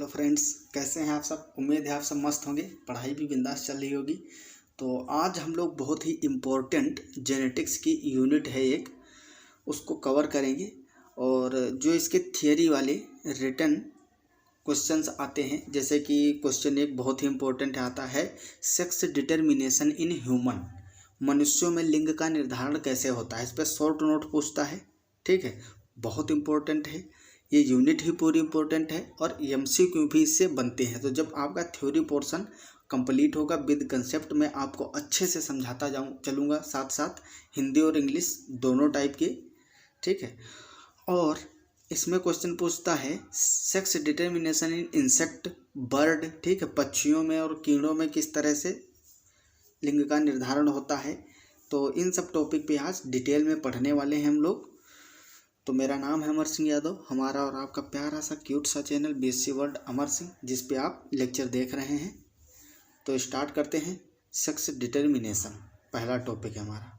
Hello friends, कैसे हैं आप सब। उम्मीद है आप सब मस्त होंगे, पढ़ाई भी बिंदास चल रही होगी। तो आज हम लोग बहुत ही इम्पोर्टेंट जेनेटिक्स की यूनिट है एक, उसको कवर करेंगे। और जो इसके थियरी वाले रिटन क्वेश्चंस आते हैं, जैसे कि क्वेश्चन एक बहुत ही इम्पोर्टेंट आता है, सेक्स डिटर्मिनेशन इन ह्यूमन, मनुष्यों में लिंग का निर्धारण कैसे होता है। इस पर शॉर्ट नोट पूछता है, ठीक है। बहुत इम्पोर्टेंट है ये यूनिट ही, पूरी इम्पोर्टेंट है। और एमसीक्यू भी इससे बनते हैं। तो जब आपका थ्योरी पोर्शन कंप्लीट होगा विद कंसेप्ट, मैं आपको अच्छे से समझाता चलूँगा, साथ साथ हिंदी और इंग्लिश दोनों टाइप के, ठीक है। और इसमें क्वेश्चन पूछता है sex determination in insect, bird, ठीक है, पक्षियों में और कीड़ों में किस तरह से लिंग का निर्धारण होता है। तो इन सब टॉपिक पे आज डिटेल में पढ़ने वाले हैं हम लोग। तो मेरा नाम है अमर सिंह यादव, हमारा और आपका प्यारा सा क्यूट सा channel BSc world Amar Singh, जिस पे आप लेक्चर देख रहे हैं। तो स्टार्ट करते हैं। सेक्स डिटर्मिनेशन पहला टॉपिक है हमारा।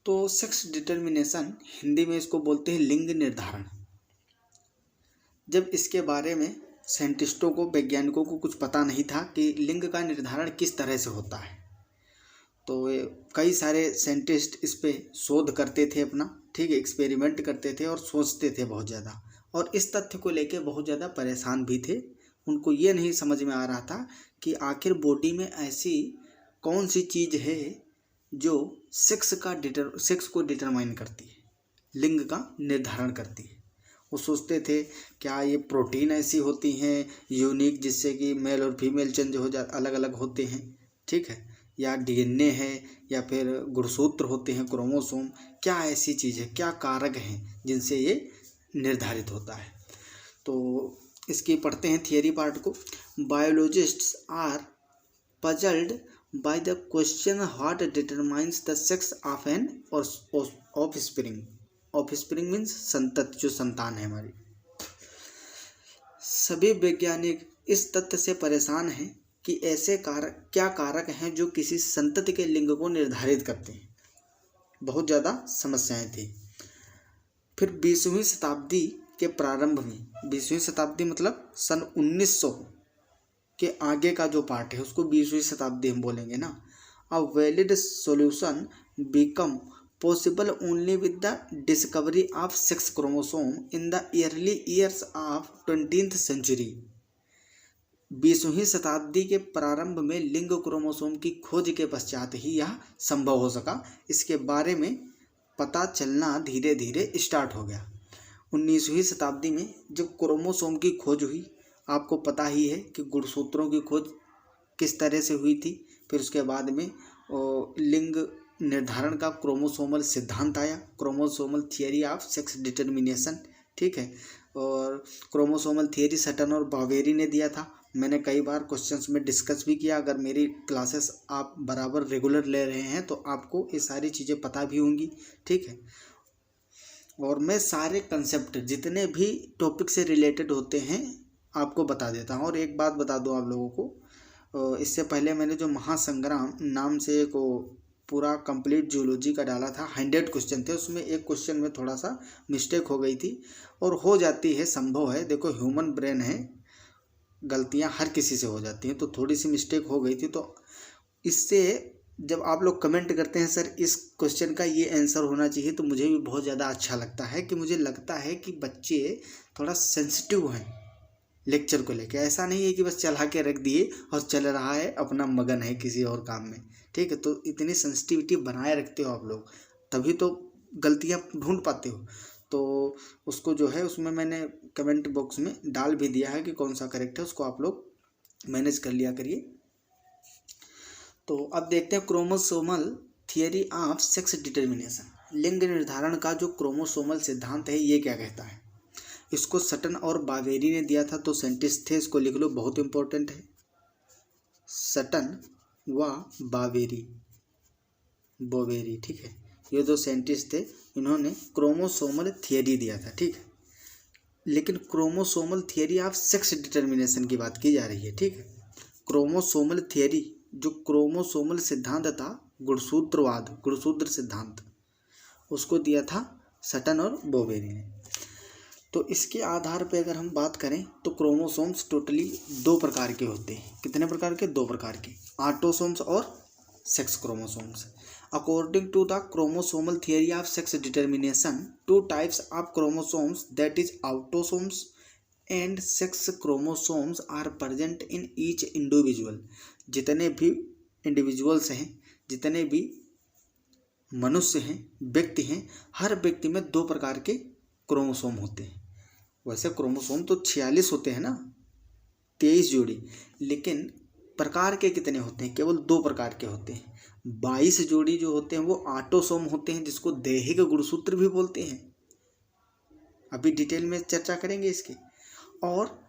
तो सेक्स डिटर्मिनेशन हिंदी में इसको बोलते हैं लिंग निर्धारण। जब इसके बारे में साइंटिस्टों को, वैज्ञानिकों को कुछ पता नहीं था कि लिंग का निर्धारण किस तरह से होता है, तो कई सारे साइंटिस्ट इस पे शोध करते थे अपना, ठीक है, एक्सपेरिमेंट करते थे और सोचते थे बहुत ज़्यादा। और इस तथ्य को लेके बहुत ज़्यादा परेशान भी थे। उनको ये नहीं समझ में आ रहा था कि आखिर बॉडी में ऐसी कौन सी चीज़ है जो सेक्स को डिटरमाइन करती है, लिंग का निर्धारण करती है। वो सोचते थे क्या ये प्रोटीन ऐसी होती हैं यूनिक, जिससे कि मेल और फीमेल चेंज हो अलग अलग होते हैं, ठीक है, या डीएनए है, या फिर गुणसूत्र होते हैं, क्रोमोसोम, क्या ऐसी चीज़ है, क्या कारक हैं जिनसे ये निर्धारित होता है। तो इसकी पढ़ते हैं थियरी पार्ट को। Biologists are puzzled by the question what determines the sex of an offspring. Offspring means संतति, जो संतान है हमारी। सभी वैज्ञानिक इस तथ्य से परेशान हैं कि ऐसे क्या कारक हैं जो किसी संतति के लिंग को निर्धारित करते हैं। बहुत ज़्यादा समस्याएं थी। फिर 20वीं शताब्दी के प्रारंभ में, 20वीं शताब्दी मतलब सन 1900 के आगे का जो पार्ट है उसको 20वीं शताब्दी हम बोलेंगे ना। A valid solution become possible only with the discovery of sex chromosome in the early years of 20th century. 20वीं शताब्दी के प्रारंभ में लिंग क्रोमोसोम की खोज के पश्चात ही यह संभव हो सका। इसके बारे में पता चलना धीरे धीरे स्टार्ट हो गया। 19वीं शताब्दी में जब क्रोमोसोम की खोज हुई, आपको पता ही है कि गुणसूत्रों की खोज किस तरह से हुई थी। फिर उसके बाद में लिंग निर्धारण का क्रोमोसोमल सिद्धांत आया, chromosomal theory of sex determination, ठीक है। और क्रोमोसोमल थियरी सटन और बावेरी ने दिया था। मैंने कई बार क्वेश्चंस में डिस्कस भी किया। अगर मेरी क्लासेस आप बराबर रेगुलर ले रहे हैं तो आपको ये सारी चीज़ें पता भी होंगी, ठीक है। और मैं सारे कंसेप्ट जितने भी टॉपिक से रिलेटेड होते हैं आपको बता देता हूँ। और एक बात बता दूँ आप लोगों को, इससे पहले मैंने जो महासंग्राम नाम से एक पूरा कंप्लीट जूलॉजी का डाला था, 100 क्वेश्चन थे, उसमें एक क्वेश्चन में थोड़ा सा मिस्टेक हो गई थी। और हो जाती है, संभव है, देखो ह्यूमन ब्रेन है, गलतियां हर किसी से हो जाती हैं। तो थोड़ी सी मिस्टेक हो गई थी। तो इससे जब आप लोग कमेंट करते हैं सर इस क्वेश्चन का ये आंसर होना चाहिए, तो मुझे भी बहुत ज़्यादा अच्छा लगता है कि मुझे लगता है कि बच्चे थोड़ा सेंसिटिव हैं लेक्चर को लेकर। ऐसा नहीं है कि बस चला के रख दिए और चल रहा है, अपना मगन है किसी और काम में, ठीक है। तो इतनी सेंसिटिविटी बनाए रखते हो आप लोग, तभी तो गलतियां ढूंढ पाते हो। तो उसको जो है, उसमें मैंने कमेंट बॉक्स में डाल भी दिया है कि कौन सा करेक्ट है, उसको आप लोग मैनेज कर लिया करिए। तो अब देखते हैं chromosomal theory of sex determination. लिंग निर्धारण का जो क्रोमोसोमल सिद्धांत है ये क्या कहता है। इसको सटन और बावेरी ने दिया था। तो साइंटिस्ट थे, इसको लिख लो, बहुत इंपॉर्टेंट है। सटन व बोवेरी, ठीक है, ये दो साइंटिस्ट थे, इन्होंने क्रोमोसोमल थियरी दिया था, ठीक है। लेकिन chromosomal theory of sex determination की बात की जा रही है, ठीक है। क्रोमोसोमल थियरी, जो क्रोमोसोमल सिद्धांत था, गुणसूत्र सिद्धांत, उसको दिया था सटन और बोवेरी ने। तो इसके आधार पे अगर हम बात करें तो क्रोमोसोम्स टोटली 2 प्रकार के होते हैं। कितने प्रकार के? 2 प्रकार के, ऑटोसोम्स और sex chromosomes. According to the chromosomal theory of sex determination, 2 types of chromosomes that is autosomes and sex chromosomes are present in each individual. जितने भी इंडिविजुअल्स हैं, जितने भी मनुष्य हैं, व्यक्ति हैं, हर व्यक्ति में 2 प्रकार के क्रोमोसोम होते हैं। वैसे क्रोमोसोम तो 46 होते हैं ना, 23 जोड़ी, लेकिन प्रकार के कितने होते हैं? केवल 2 प्रकार के होते हैं। 22 जोड़ी जो होते हैं वो ऑटोसोम होते हैं, जिसको दैहिक गुणसूत्र भी बोलते हैं। अभी डिटेल में चर्चा करेंगे इसकी। और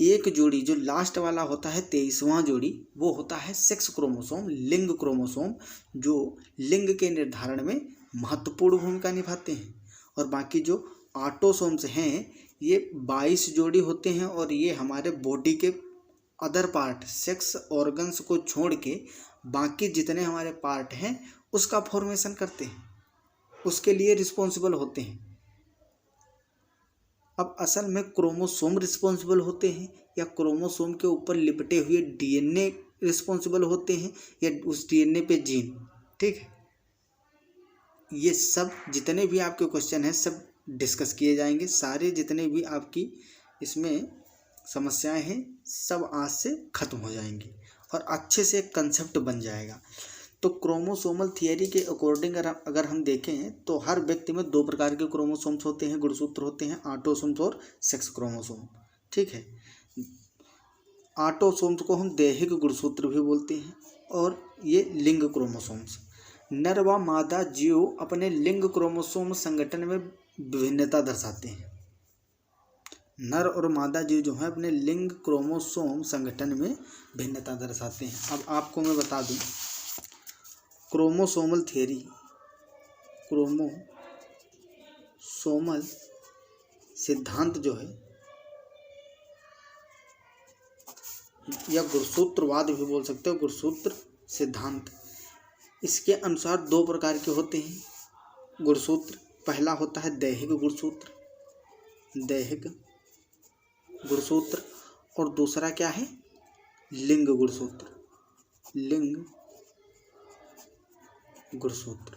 एक जोड़ी जो लास्ट वाला होता है 23वां जोड़ी, वो होता है सेक्स क्रोमोसोम, लिंग क्रोमोसोम, जो लिंग के निर्धारण में महत्वपूर्ण भूमिका निभाते हैं। और बाकी जो ऑटोसोम्स हैं ये 22 जोड़ी होते हैं और ये हमारे बॉडी के अदर पार्ट, सेक्स ऑर्गन्स को छोड़ के बाकी जितने हमारे पार्ट हैं उसका फॉर्मेशन करते हैं, उसके लिए रिस्पॉन्सिबल होते हैं। अब असल में क्रोमोसोम रिस्पॉन्सिबल होते हैं या क्रोमोसोम के ऊपर लिपटे हुए डीएनए रिस्पॉन्सिबल होते हैं या उस डीएनए पे जीन? ठीक है, ये सब जितने भी आपके क्वेश्चन हैं सब डिस्कस किए जाएंगे। सारे जितने भी आपकी इसमें समस्याएं हैं सब आज से खत्म हो जाएंगी और अच्छे से एक कंसेप्ट बन जाएगा। तो क्रोमोसोमल थियरी के अकॉर्डिंग अगर हम देखें तो हर व्यक्ति में 2 प्रकार के क्रोमोसोम्स होते हैं, गुणसूत्र होते हैं, ऑटोसोम्स और सेक्स क्रोमोसोम। ठीक है, ऑटोसोम्स को हम दैहिक गुणसूत्र भी बोलते हैं और ये लिंग क्रोमोसोम्स। नर व मादा जीव अपने लिंग क्रोमोसोम संगठन में विभिन्नता दर्शाते हैं। नर और मादा जीव जो है अपने लिंग क्रोमोसोम संगठन में भिन्नता दर्शाते हैं। अब आपको मैं बता दूं क्रोमोसोमल थियरी, क्रोमोसोमल सिद्धांत जो है या गुणसूत्रवाद भी बोल सकते हो, गुणसूत्र सिद्धांत, इसके अनुसार 2 प्रकार के होते हैं गुणसूत्र। पहला होता है दैहिक गुणसूत्र, दैहिक गुणसूत्र, और दूसरा क्या है? लिंग गुणसूत्र, लिंग गुणसूत्र।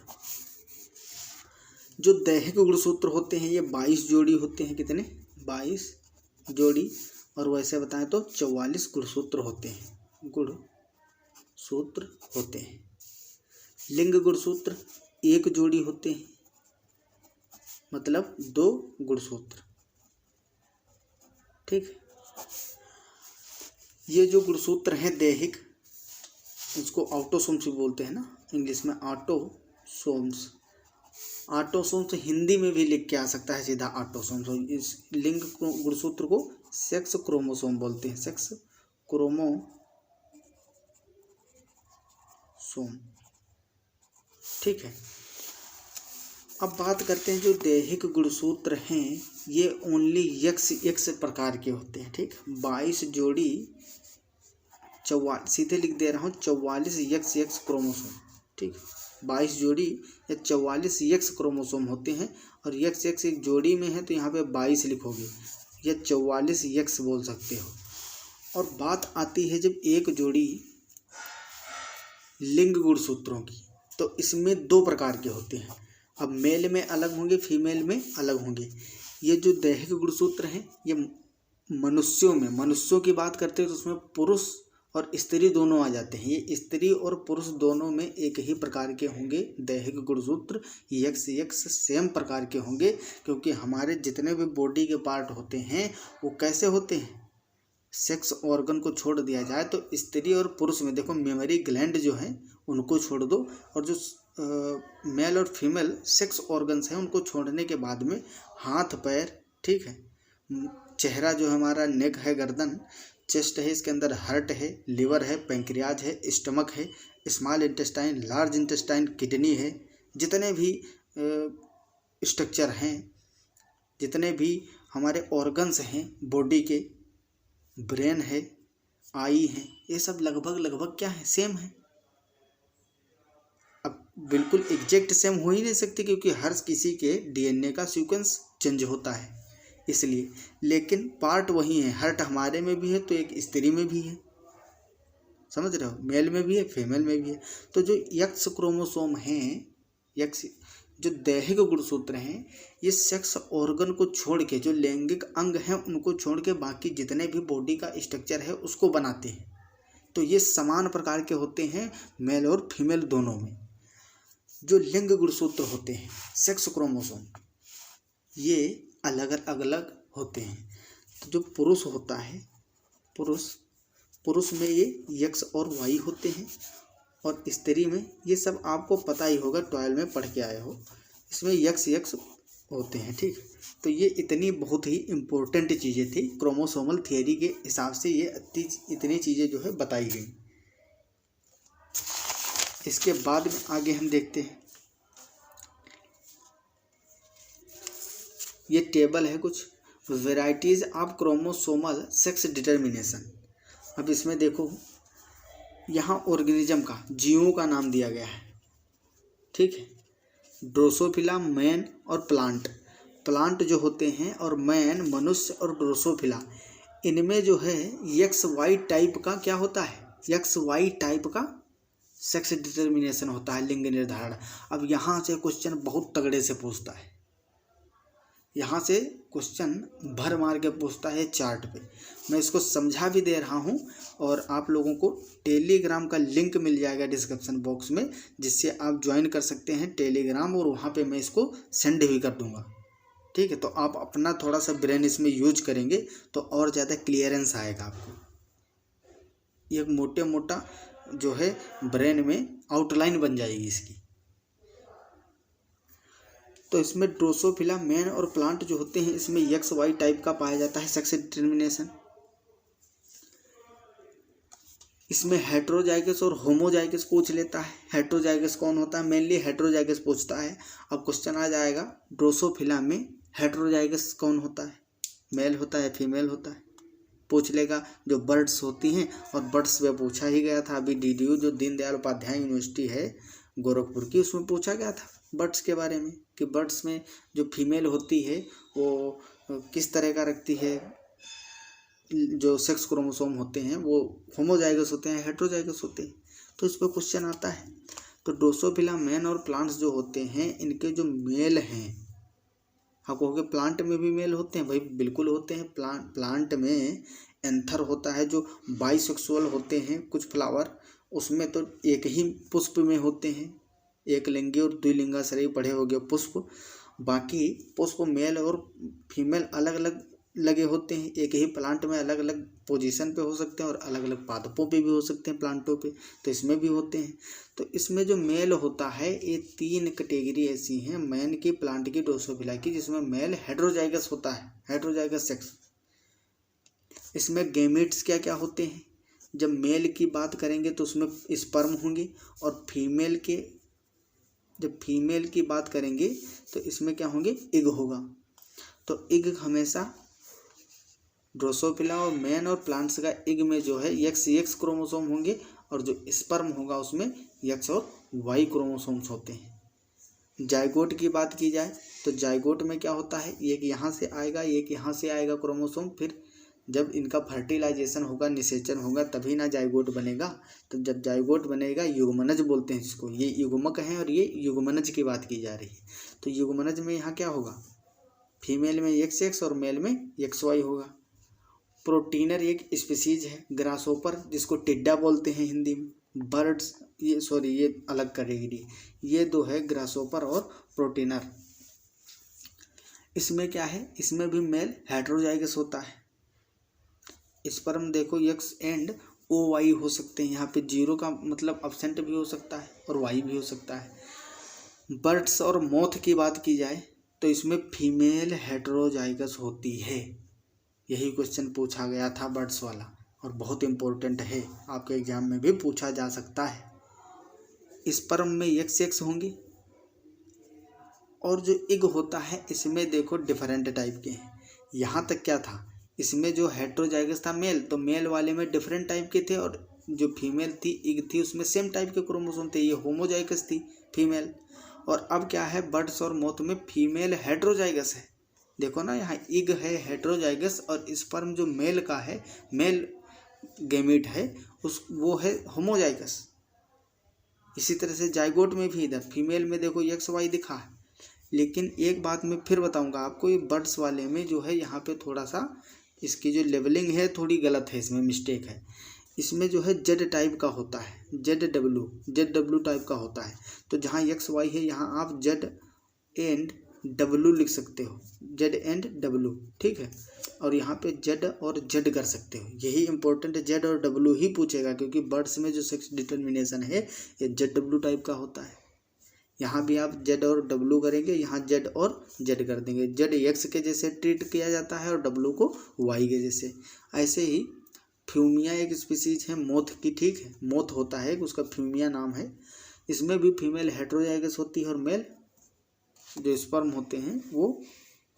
जो दैहिक गुणसूत्र होते हैं ये 22 जोड़ी होते हैं। कितने? 22 जोड़ी। और वैसे बताएं तो 44 गुणसूत्र होते हैं, गुणसूत्र होते हैं। लिंग गुणसूत्र 1 जोड़ी होते हैं, मतलब 2 गुणसूत्र। ठीक, ये जो गुणसूत्र हैं दैहिक, इसको ऑटोसोम्स भी बोलते हैं ना इंग्लिश में, ऑटोसोम्स। ऑटोसोम्स हिंदी में भी लिख के आ सकता है सीधा ऑटोसोम्स। इस लिंग गुणसूत्र को सेक्स क्रोमोसोम बोलते हैं, सेक्स क्रोमोसोम। ठीक है, अब बात करते हैं जो दैहिक गुणसूत्र हैं ये ओनली एक्स प्रकार के होते हैं। ठीक, 22 जोड़ी 44, सीधे लिख दे रहा हूँ 44 एक्स क्रोमोसोम। ठीक, 22 जोड़ी या 44 एक्स क्रोमोसोम होते हैं और एक्स एक जोड़ी में है तो यहाँ पे 22 लिखोगे या 44 एक्स बोल सकते हो। और बात आती है जब एक जोड़ी लिंग गुणसूत्रों की, तो इसमें 2 प्रकार के होते हैं। अब मेल में अलग होंगे, फीमेल में अलग होंगे। ये जो दैहिक गुणसूत्र हैं ये मनुष्यों की बात करते हैं तो उसमें पुरुष और स्त्री दोनों आ जाते हैं। ये स्त्री और पुरुष दोनों में एक ही प्रकार के होंगे दैहिक गुणसूत्र, एक्स सेम प्रकार के होंगे, क्योंकि हमारे जितने भी बॉडी के पार्ट होते हैं वो कैसे होते हैं? सेक्स ऑर्गन को छोड़ दिया जाए तो स्त्री और पुरुष में देखो मेमोरी ग्लैंड जो है उनको छोड़ दो, और जो मेल और फीमेल सेक्स ऑर्गन्स हैं उनको छोड़ने के बाद में हाथ पैर, ठीक है, चेहरा जो हमारा नेक है, गर्दन, चेस्ट है, इसके अंदर हार्ट है, लिवर है, पैंक्रियाज है, स्टमक है, small intestine, large intestine, kidney है, जितने भी स्ट्रक्चर हैं, जितने भी हमारे ऑर्गन्स हैं बॉडी के, ब्रेन है, आई है, ये सब लगभग क्या है? सेम है। अब बिल्कुल एग्जैक्ट सेम हो ही नहीं सकती क्योंकि हर किसी के डीएनए का सीक्वेंस चेंज होता है। इसलिए। लेकिन पार्ट वही है, हर्ट हमारे में भी है तो एक स्त्री में भी है, समझ रहे हो, मेल में भी है फीमेल में भी है। तो जो एक्स क्रोमोसोम हैं, एक्स जो दैहिक गुणसूत्र हैं, ये सेक्स ऑर्गन को छोड़ के, जो लैंगिक अंग हैं उनको छोड़ के बाकी जितने भी बॉडी का स्ट्रक्चर है उसको बनाते हैं। तो ये समान प्रकार के होते हैं मेल और फीमेल दोनों में। जो लिंग गुणसूत्र होते हैं सेक्स क्रोमोसोम, ये अलग अलग होते हैं। तो जो पुरुष होता है, पुरुष में ये एक्स और वाई होते हैं, और स्त्री में ये सब आपको पता ही होगा, 12 में पढ़ के आए हो, इसमें एक्स होते हैं। ठीक, तो ये इतनी बहुत ही इम्पोर्टेंट चीज़ें थी क्रोमोसोमल थियरी के हिसाब से, ये इतनी चीज़ें जो है बताई गई। इसके बाद में आगे हम देखते हैं, ये टेबल है कुछ varieties of chromosomal sex determination. अब इसमें देखो, यहाँ ऑर्गेनिज्म का, जीवों का नाम दिया गया है, ठीक है। ड्रोसोफिला, मैन और प्लांट जो होते हैं, और मैन मनुष्य और ड्रोसोफिला, इनमें जो है एक्स वाई टाइप का क्या होता है, एक्स वाई टाइप का सेक्स डिटर्मिनेशन होता है, लिंग निर्धारण। अब यहाँ से क्वेश्चन बहुत तगड़े से पूछता है, यहाँ से क्वेश्चन भर मार के पूछता है चार्ट पे। मैं इसको समझा भी दे रहा हूँ, और आप लोगों को टेलीग्राम का लिंक मिल जाएगा डिस्क्रिप्शन बॉक्स में, जिससे आप ज्वाइन कर सकते हैं टेलीग्राम, और वहाँ पे मैं इसको सेंड भी कर दूँगा, ठीक है। तो आप अपना थोड़ा सा ब्रेन इसमें यूज करेंगे तो और ज़्यादा क्लियरेंस आएगा आपको। ये मोटा जो है ब्रेन में आउटलाइन बन जाएगी इसकी। तो इसमें ड्रोसोफिला, मैन और प्लांट जो होते हैं, इसमें एक्स वाई टाइप का पाया जाता है सेक्स डिटर्मिनेशन। इसमें हेट्रोजाइगस और होमोजाइगस पूछ लेता है। हेट्रोजाइगस कौन होता है, मेनली हेट्रोजाइगस पूछता है। अब क्वेश्चन आ जाएगा ड्रोसोफिला में हेट्रोजाइगस कौन होता है, मेल होता है फीमेल होता है, पूछ लेगा। जो बर्ड्स होती हैं, और बर्ड्स में पूछा ही गया था अभी DDU जो दीनदयाल उपाध्याय यूनिवर्सिटी है गोरखपुर की, उसमें पूछा गया था बर्ड्स के बारे में, कि बर्ड्स में जो फीमेल होती है वो किस तरह का रखती है, जो सेक्स क्रोमोसोम होते हैं वो होमोजाइगस होते हैं हेट्रोजाइगस होते हैं। तो इस पर क्वेश्चन आता है। तो ड्रोसोफिला, मैन और प्लांट्स जो होते हैं, इनके जो मेल हैं, आप कहोगे प्लांट में भी मेल होते हैं, भाई बिल्कुल होते हैं। प्लांट में एंथर होता है, जो बाइसेक्सुअल होते हैं कुछ फ्लावर, उसमें तो एक ही पुष्प में होते हैं, एक लिंगी और द्विलिंगाश्रयी पढ़े हो गए पुष्प। बाकी पुष्प मेल और फीमेल अलग अलग लगे होते हैं, एक ही प्लांट में अलग अलग पोजीशन पे हो सकते हैं, और अलग अलग पादपों पे भी हो सकते हैं, प्लांटों पे, तो इसमें भी होते हैं। तो इसमें जो मेल होता है, ये 3 कैटेगरी ऐसी हैं, मैन की, प्लांट की, ड्रोसोफिला की, जिसमें मेल हेट्रोजाइगस होता है, हेट्रोजाइगस सेक्स। इसमें गैमेट्स क्या क्या होते हैं, जब मेल की बात करेंगे तो उसमें स्पर्म होंगे, और जब फीमेल की बात करेंगे तो इसमें क्या होंगे, एग होगा। तो एग हमेशा ड्रोसोफिला और मैन और प्लांट्स का एग में जो है एक्स क्रोमोसोम होंगे, और जो स्पर्म होगा उसमें एक्स और वाई क्रोमोसोम्स होते हैं। जाइगोट की बात की जाए तो जाइगोट में क्या होता है, एक यहाँ से आएगा, एक यहाँ से आएगा क्रोमोसोम, फिर जब इनका फर्टिलाइजेशन होगा, निषेचन होगा, तभी ना जाइगोट बनेगा। तो जब जाइगोट बनेगा, युग्मनज बोलते हैं जिसको, ये युग्मक हैं और ये युग्मनज की बात की जा रही है। तो युग्मनज में यहाँ क्या होगा, फीमेल में एक्स और मेल में XY होगा। प्रोटीनर एक स्पीसीज है, ग्रासोपर जिसको टिड्डा बोलते हैं हिंदी में, बर्ड्स ये अलग कैटेगरी, ये 2 है ग्रासोपर और प्रोटीनर। इसमें क्या है, इसमें भी मेल हेट्रोजाइगस होता है। स्पर्म देखो एक्स एंड OY हो सकते हैं, यहाँ पे 0 का मतलब अब्सेंट भी हो सकता है और Y भी हो सकता है। बर्ड्स और मोथ की बात की जाए तो इसमें फीमेल हेट्रोजाइगस होती है। यही क्वेश्चन पूछा गया था बर्ड्स वाला, और बहुत इम्पोर्टेंट है, आपके एग्जाम में भी पूछा जा सकता है। स्पर्म में XX होंगे, और जो एग होता है इसमें देखो डिफरेंट टाइप के हैं। यहाँ तक क्या था, इसमें जो हेट्रोजाइगस था मेल, तो मेल वाले में डिफरेंट टाइप के थे, और जो फीमेल थी एग थी उसमें सेम टाइप के क्रोमोसोम थे, ये होमोजाइगस थी फीमेल। और अब क्या है, बर्ड्स और मोथ में फीमेल हेट्रोजाइगस है, देखो ना, यहाँ इग है हेटेरोजाइगस, और स्पर्म जो मेल का है, मेल गैमीट है, वो है होमोजाइगस। इसी तरह से जाइगोट में भी इधर फीमेल में देखो XY दिखा है। लेकिन एक बात मैं फिर बताऊंगा आपको, ये बर्ड्स वाले में जो है यहाँ पे थोड़ा सा इसकी जो लेवलिंग है थोड़ी गलत है, इसमें मिस्टेक है। इसमें जो है जेड टाइप का होता है, जेड डब्ल्यू टाइप का होता है। तो जहाँ XY है यहाँ आप जेड एंड डब्ल्यू लिख सकते हो, जेड एंड डब्ल्यू, ठीक है। और यहाँ पे जेड और जेड कर सकते हो, यही इंपॉर्टेंट है, जेड और डब्ल्यू ही पूछेगा, क्योंकि बर्ड्स में जो सेक्स डिटर्मिनेशन है ये जेड डब्ल्यू टाइप का होता है। यहाँ भी आप जेड और डब्ल्यू करेंगे, यहाँ जेड और जेड कर देंगे। जेड एक्स के जैसे ट्रीट किया जाता है और डब्ल्यू को वाई के जैसे। ऐसे ही फ्यूमिया एक स्पीसीज है मोथ की, ठीक है, मोथ होता है, उसका फ्यूमिया नाम है। इसमें भी फीमेल हेटेरोजाइगस होती है और मेल जो स्पर्म होते हैं वो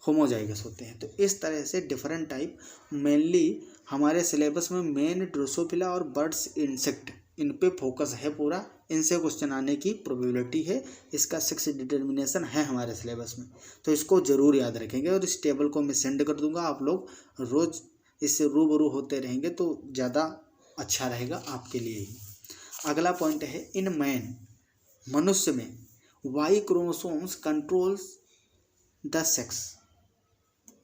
होमोजाइगस होते हैं। तो इस तरह से डिफरेंट टाइप, मेनली हमारे सिलेबस में मेन ड्रोसोफिला और बर्ड्स इंसेक्ट, इन पे फोकस है पूरा। इनसे क्वेश्चन आने की प्रोबेबिलिटी है, इसका सेक्स डिटर्मिनेशन है हमारे सिलेबस में, तो इसको ज़रूर याद रखेंगे। और इस टेबल को मैं सेंड कर दूंगा, आप लोग रोज़ इससे रूबरू होते रहेंगे तो ज़्यादा अच्छा रहेगा आपके लिए ही। अगला पॉइंट है, इन मैन, मनुष्य में Y chromosomes controls the sex.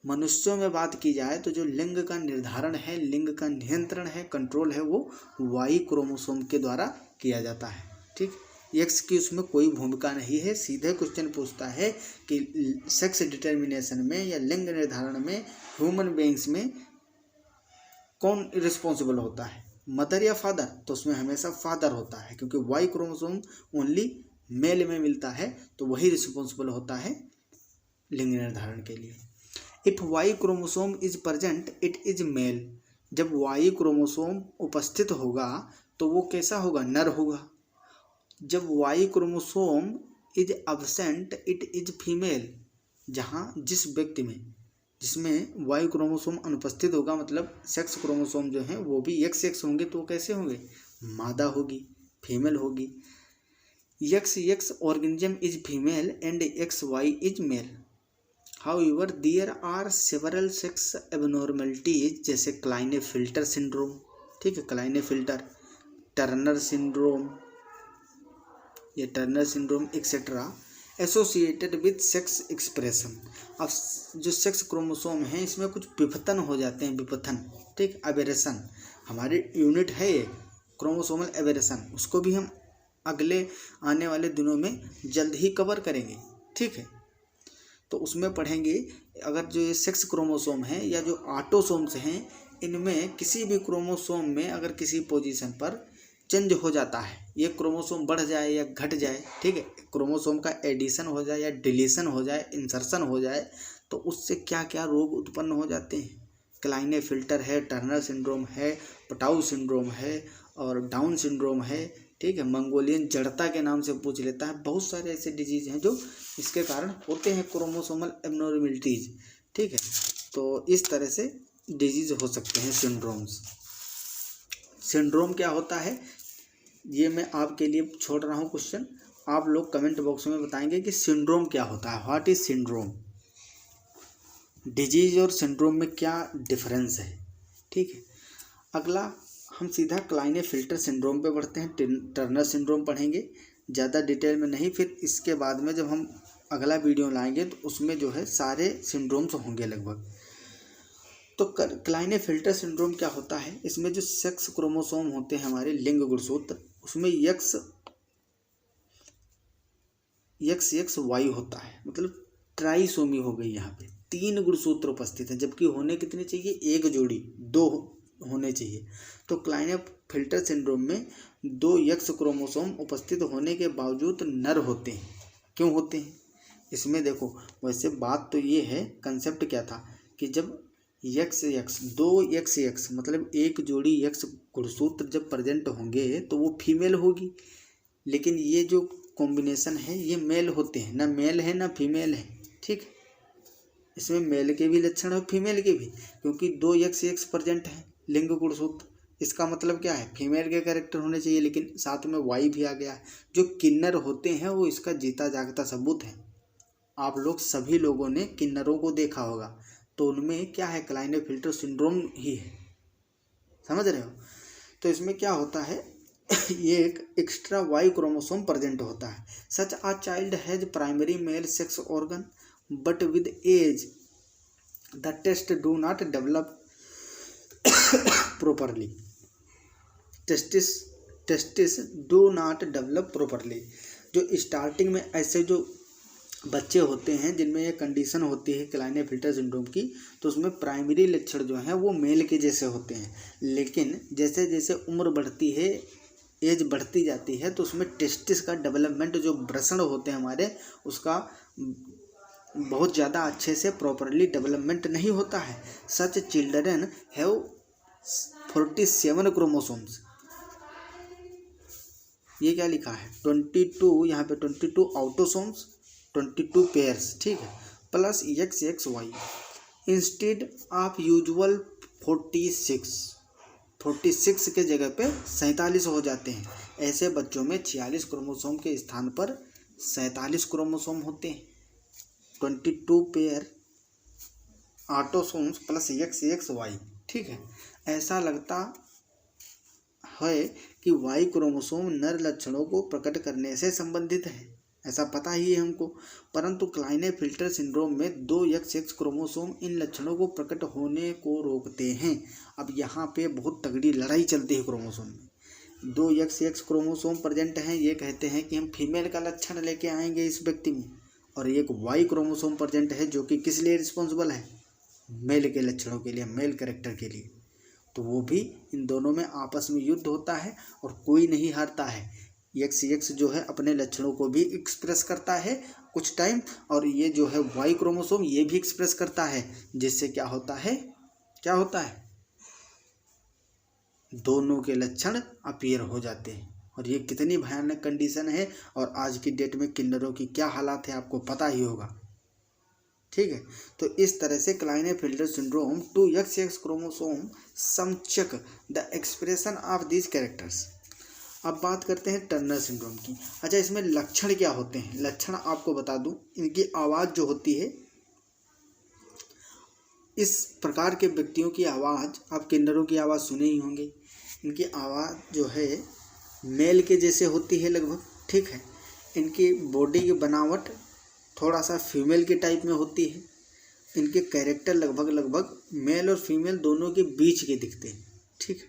मनुष्यों में बात की जाए तो जो लिंग का निर्धारण है, लिंग का नियंत्रण है, कंट्रोल है, वो वाई क्रोमोसोम के द्वारा किया जाता है, ठीक। एक्स की उसमें कोई भूमिका नहीं है। सीधे क्वेश्चन पूछता है कि सेक्स डिटर्मिनेशन में या लिंग निर्धारण में ह्यूमन बीइंग्स में कौन रिस्पॉन्सिबल होता है, मदर या फादर? तो उसमें हमेशा फादर होता है, क्योंकि वाई क्रोमोसोम ओनली मेल में मिलता है, तो वही रिस्पॉन्सिबल होता है लिंग निर्धारण के लिए। If Y chromosome is present it is male. जब वाई क्रोमोसोम उपस्थित होगा तो वो कैसा होगा, नर होगा। जब Y chromosome is absent it is female. जहाँ जिस व्यक्ति में जिसमें वाई क्रोमोसोम अनुपस्थित होगा, मतलब सेक्स क्रोमोसोम जो हैं वो भी एक्स होंगे, तो कैसे होंगे, मादा होगी, फीमेल होगी। X organism is female and XY is male. However there are several sex abnormalities, जैसे क्लाइनेफिल्टर सिंड्रोम, ठीक है, क्लाइनेफिल्टर, टर्नर सिंड्रोम, ये Turner syndrome etcetera, associated with sex expression. अब जो सेक्स क्रोमोसोम है इसमें कुछ विपथन हो जाते हैं, विपथन, ठीक, एबेरेशन, हमारी यूनिट है ये क्रोमोसोमल एबेरेशन, उसको भी हम अगले आने वाले दिनों में जल्द ही कवर करेंगे, ठीक है। तो उसमें पढ़ेंगे अगर जो ये सेक्स क्रोमोसोम है या जो ऑटोसोम्स हैं, इनमें किसी भी क्रोमोसोम में अगर किसी पोजीशन पर चेंज हो जाता है, ये क्रोमोसोम बढ़ जाए या घट जाए, ठीक है, क्रोमोसोम का एडिशन हो जाए या डिलीशन हो जाए, इंसर्शन हो जाए, तो उससे क्या क्या रोग उत्पन्न हो जाते हैं। क्लाइनेफिल्टर है, टर्नर सिंड्रोम है, पटाउ सिंड्रोम है और डाउन सिंड्रोम है, ठीक है, मंगोलियन जड़ता के नाम से पूछ लेता है। बहुत सारे ऐसे डिजीज हैं जो इसके कारण होते हैं, क्रोमोसोमल एबनॉर्मलिटीज, ठीक है। तो इस तरह से डिजीज हो सकते हैं, सिंड्रोम्स। सिंड्रोम क्या होता है ये मैं आपके लिए छोड़ रहा हूँ क्वेश्चन, आप लोग कमेंट बॉक्स में बताएंगे कि सिंड्रोम क्या होता है, व्हाट इज सिंड्रोम। डिजीज और सिंड्रोम में क्या डिफरेंस है, ठीक है। अगला हम सीधा क्लाइनेफिल्टर सिंड्रोम पे बढ़ते हैं, टर्नर सिंड्रोम पढ़ेंगे, ज़्यादा डिटेल में नहीं, फिर इसके बाद में जब हम अगला वीडियो लाएंगे तो उसमें जो है सारे सिंड्रोम्स होंगे लगभग। तो क्लाइनेफिल्टर सिंड्रोम क्या होता है, इसमें जो सेक्स क्रोमोसोम होते हैं हमारे लिंग गुणसूत्र, उसमें XY होता है, मतलब ट्राइसोमी हो गई, यहाँ पे 3 गुणसूत्र उपस्थित हैं, जबकि होने कितने चाहिए, 1 जोड़ी, 2 होने चाहिए। तो क्लाइनेफिल्टर सिंड्रोम में 2 X क्रोमोसोम उपस्थित होने के बावजूद नर होते हैं। क्यों होते हैं इसमें देखो, वैसे बात तो ये है, कंसेप्ट क्या था कि जब दो XX मतलब 1 जोड़ी X गुणसूत्र जब प्रेजेंट होंगे तो वो फीमेल होगी, लेकिन ये जो कॉम्बिनेशन है ये मेल होते हैं, ना मेल है ना फीमेल है, ठीक। इसमें मेल के भी लक्षण और फीमेल के भी, क्योंकि 2 XX प्रेजेंट है लिंग गुणसूत्र, इसका मतलब क्या है, फीमेल के कैरेक्टर होने चाहिए, लेकिन साथ में वाई भी आ गया है। जो किन्नर होते हैं वो इसका जीता जागता सबूत है, आप लोग सभी लोगों ने किन्नरों को देखा होगा, तो उनमें क्या है, क्लाइनेफिल्टर सिंड्रोम ही है, समझ रहे हो। तो इसमें क्या होता है ये एक एक्स्ट्रा वाई क्रोमोसोम प्रेजेंट होता है। Such a child has primary male sex organ but with age the test do not develop properly. Testis do not develop properly. जो स्टार्टिंग में ऐसे जो बच्चे होते हैं जिनमें ये कंडीशन होती है क्लाइनेफिल्टर सिंड्रोम की, तो उसमें प्राइमरी लक्षण जो हैं वो मेल के जैसे होते हैं, लेकिन जैसे जैसे उम्र बढ़ती है, एज बढ़ती जाती है, तो उसमें टेस्टिस का डेवलपमेंट, जो वृषण होते हैं हमारे, उसका बहुत ज़्यादा अच्छे से प्रॉपरली डेवलपमेंट नहीं होता है। सच चिल्ड्रन हैव 47 क्रोमोसोम्स। ये क्या लिखा है, 22, यहाँ पे 22 ऑटोसोम्स, 22 पेयर्स, ठीक है, plus XXY instead of usual 46 के जगह पे 47 हो जाते हैं। ऐसे बच्चों में 46 क्रोमोसोम के स्थान पर 47 क्रोमोसोम होते हैं। 22 पेयर ऑटोसोम्स प्लस XXY, ठीक है। ऐसा लगता है कि वाई क्रोमोसोम नर लक्षणों को प्रकट करने से संबंधित है, ऐसा पता ही है हमको, परंतु क्लाइनेफिल्टर सिंड्रोम में 2 XX क्रोमोसोम इन लक्षणों को प्रकट होने को रोकते हैं। अब यहाँ पे बहुत तगड़ी लड़ाई चलती है क्रोमोसोम में। 2 XX क्रोमोसोम प्रेजेंट हैं, ये कहते हैं कि हम फीमेल का लक्षण लेके आएंगे इस व्यक्ति में, और एक वाई क्रोमोसोम प्रेजेंट है जो कि किस लिए रिस्पॉन्सिबल है, मेल के लक्षणों के लिए, मेल कैरेक्टर के लिए। तो वो भी, इन दोनों में आपस में युद्ध होता है और कोई नहीं हारता है। XX जो है अपने लक्षणों को भी एक्सप्रेस करता है कुछ टाइम, और ये जो है वाई क्रोमोसोम ये भी एक्सप्रेस करता है, जिससे क्या होता है, दोनों के लक्षण अपीयर हो जाते हैं। और ये कितनी भयानक कंडीशन है, और आज की डेट में किन्नरों की क्या हालात है आपको पता ही होगा, ठीक है। तो इस तरह से क्लाइनेफिल्टर सिंड्रोम 2 XX क्रोमोसोम समचक the expression of these characters. अब बात करते हैं टर्नर सिंड्रोम की। अच्छा, इसमें लक्षण क्या होते हैं, लक्षण आपको बता दूं, इनकी आवाज़ जो होती है, इस प्रकार के व्यक्तियों की आवाज़, आप किन्नरों की आवाज़ सुने ही होंगे, इनकी आवाज़ जो है मेल के जैसे होती है लगभग, ठीक है। इनकी बॉडी की बनावट थोड़ा सा फीमेल के टाइप में होती है। इनके कैरेक्टर लगभग मेल और फीमेल दोनों के बीच के दिखते हैं, ठीक है।